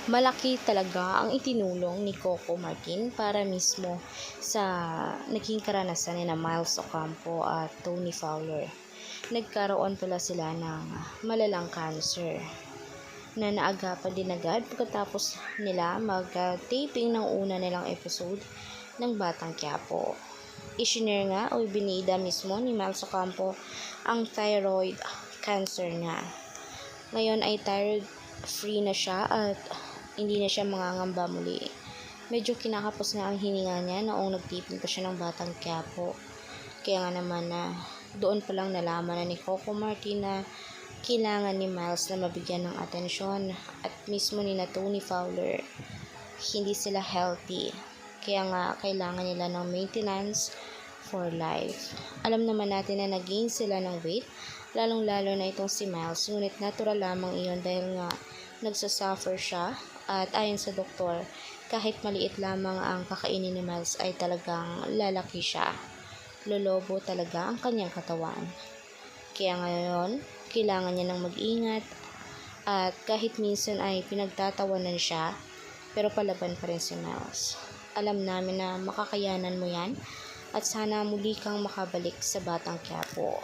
Malaki talaga ang itinulong ni Coco Martin para mismo sa naging karanasan ni na Miles Ocampo at Tony Fowler. Nagkaroon pala sila ng malalang cancer na naagapan din agad pagkatapos nila mag-taping ng una nilang episode ng Batang Quiapo. Isinare nga o ibinida mismo ni Miles Ocampo ang thyroid cancer niya. Ngayon ay thyroid free na siya at hindi na siya mangangamba muli. Medyo kinakapos nga ang hininga niya noong nagtipon pa siya ng Batang Quiapo. Kaya nga naman na doon pa lang nalaman na ni Coco Martin na kailangan ni Miles na mabigyan ng atensyon at mismo ni na Tony Fowler hindi sila healthy. Kaya nga kailangan nila ng maintenance for life. Alam naman natin na nag-gain sila ng weight, lalong-lalo na itong si Miles, ngunit natural lamang iyon dahil nga nagsasuffer siya at ayon sa doktor, kahit maliit lamang ang kakainin ni Miles ay talagang lalaki siya. Lolobo talaga ang kanyang katawan. Kaya ngayon, kailangan niya ng mag-ingat at kahit minsan ay pinagtatawanan siya, pero palaban pa rin si Miles. Alam namin na makakayanan mo yan at sana muli kang makabalik sa Batang Quiapo.